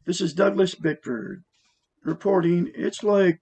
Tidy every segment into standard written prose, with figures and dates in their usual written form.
This is Douglas Bickford reporting. It's like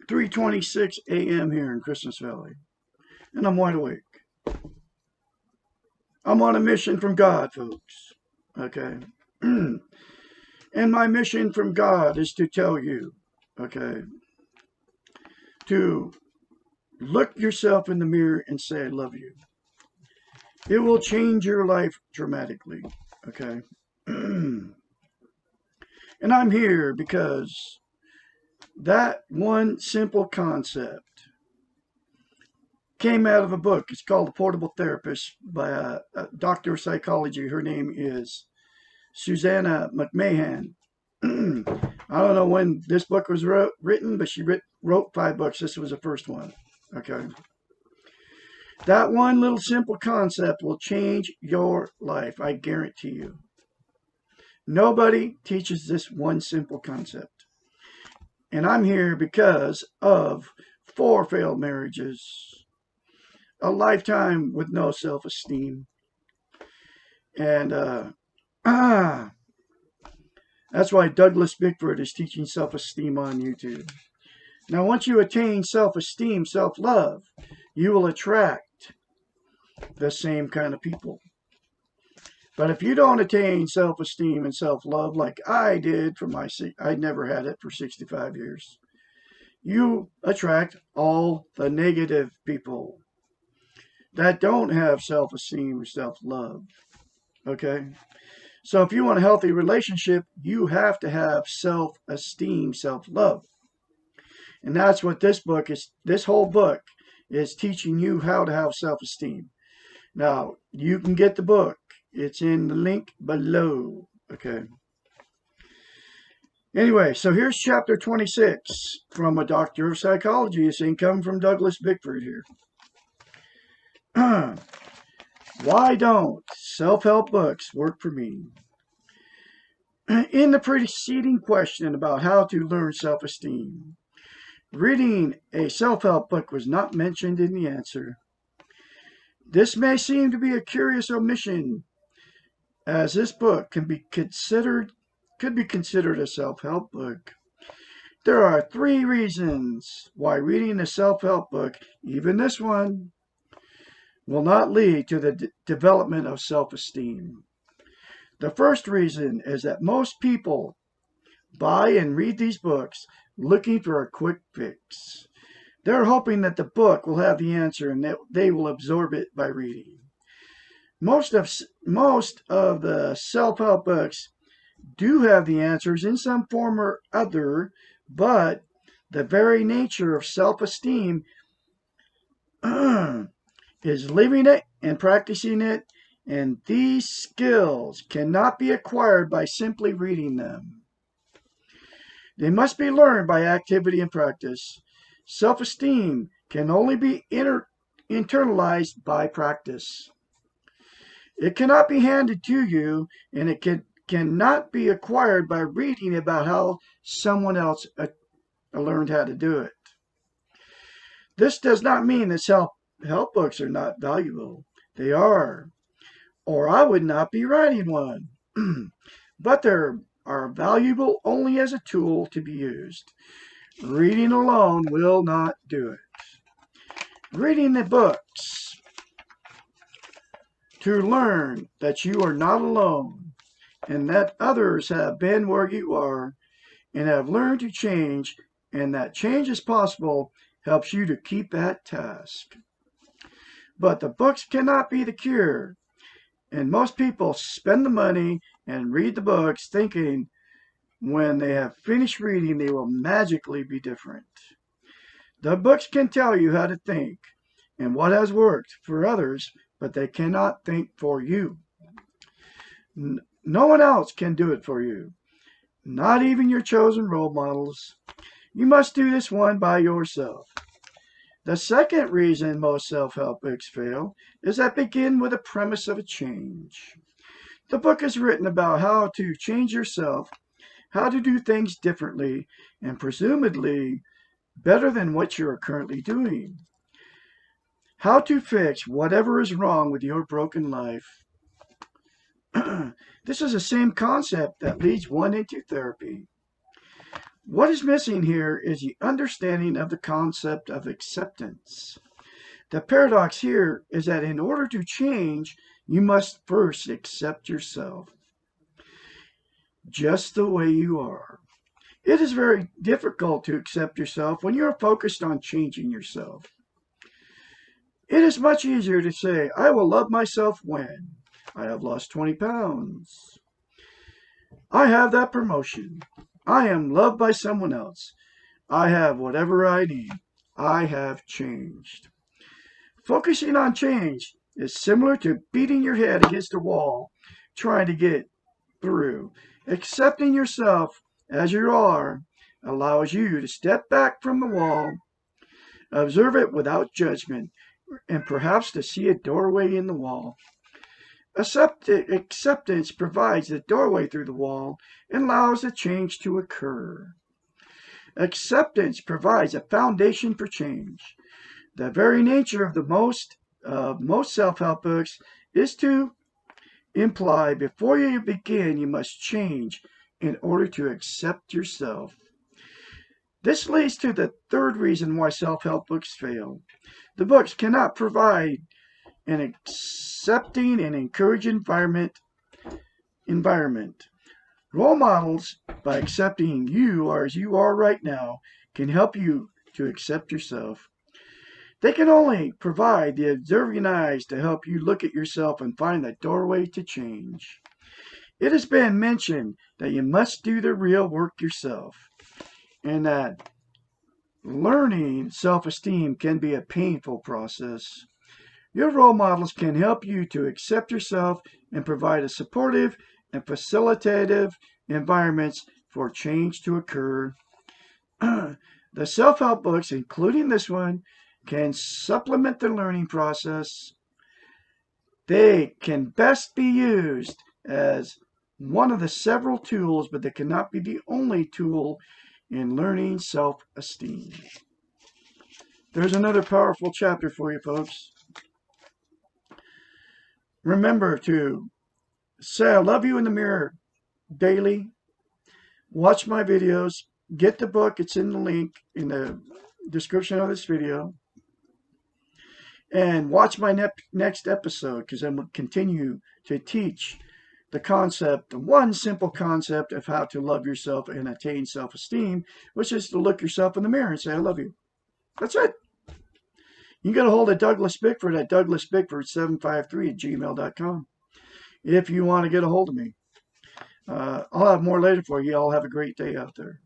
3:26 a.m. here in Christmas Valley, and I'm wide awake. I'm on a mission from God, folks. Okay? And my mission from God is to tell you, okay, to look yourself in the mirror and say, I love you. It will change your life dramatically, okay? And I'm here because that one simple concept came out of a book. It's called The Portable Therapist by a doctor of psychology. Her name is Susanna McMahon. I don't know when this book was written, but she wrote 5 books. This was the first one. Okay. That one little simple concept will change your life. I guarantee you. Nobody teaches this one simple concept. And I'm here because of 4 failed marriages, a lifetime with no self-esteem, and that's why Douglas Bickford is teaching self-esteem on YouTube. Now, once you attain self-esteem, self-love, you will attract the same kind of people. But if you don't attain self-esteem and self-love like I did I never had it for 65 years, you attract all the negative people that don't have self-esteem or self-love. Okay? So if you want a healthy relationship, you have to have self-esteem, self-love. And that's what this whole book is teaching you how to have self-esteem. Now, you can get the book. It's in the link below. Okay. Anyway, so here's chapter 26 from a doctor of psychology. It's income from Douglas Bickford here. Why don't self-help books work for me? In the preceding question about how to learn self-esteem, reading a self-help book was not mentioned in the answer. This may seem to be a curious omission, as this book could be considered a self-help book. There are 3 reasons why reading a self-help book, even this one, will not lead to the development of self-esteem. The first reason is that most people buy and read these books looking for a quick fix. They're hoping that the book will have the answer and that they will absorb it by reading. Most of the self-help books do have the answers in some form or other, but the very nature of self-esteem is living it and practicing it, and these skills cannot be acquired by simply reading them. They must be learned by activity and practice. Self-esteem can only be internalized by practice. It cannot be handed to you, and it cannot be acquired by reading about how someone else learned how to do it. This does not mean that self-help books are not valuable. They are, or I would not be writing one. But they are valuable only as a tool to be used. Reading alone will not do it. Reading the books to learn that you are not alone and that others have been where you are and have learned to change, and that change is possible, helps you to keep at task. But the books cannot be the cure, and most people spend the money and read the books thinking when they have finished reading they will magically be different. The books can tell you how to think and what has worked for others, but they cannot think for you. No one else can do it for you. not even your chosen role models. You must do this one by yourself. The second reason most self-help books fail is that begin with a premise of a change. The book is written about how to change yourself, how to do things differently, and presumably better than what you are currently doing. How to fix whatever is wrong with your broken life. This is the same concept that leads one into therapy. What is missing here is the understanding of the concept of acceptance. The paradox here is that in order to change, you must first accept yourself just the way you are. It is very difficult to accept yourself when you are focused on changing yourself. It is much easier to say, I will love myself when I have lost 20 pounds. I have that promotion. I am loved by someone else. I have whatever I need. I have changed. Focusing on change is similar to beating your head against a wall, trying to get through. Accepting yourself as you are allows you to step back from the wall, observe it without judgment, and perhaps to see a doorway in the wall. Acceptance provides the doorway through the wall and allows the change to occur. Acceptance provides a foundation for change. The very nature of most self-help books is to imply before you begin, you must change in order to accept yourself. This leads to the third reason why self-help books fail. The books cannot provide an accepting and encouraging environment. Role models, by accepting you as you are right now, can help you to accept yourself. They can only provide the observing eyes to help you look at yourself and find the doorway to change. It has been mentioned that you must do the real work yourself, and that learning self-esteem can be a painful process. Your role models can help you to accept yourself and provide a supportive and facilitative environments for change to occur. The self-help books, including this one, can supplement the learning process. They can best be used as one of the several tools, but they cannot be the only tool in learning self-esteem. There's another powerful chapter for you, folks. Remember to say I love you in the mirror daily. Watch my videos. Get the book. It's in the link in the description of this video. And watch my next episode, because I'm going to continue to teach the concept, the one simple concept of how to love yourself and attain self-esteem, which is to look yourself in the mirror and say, I love you. That's it. You can get a hold of Douglas Bickford at douglasbickford753@gmail.com if you want to get a hold of me. I'll have more later for you. All have a great day out there.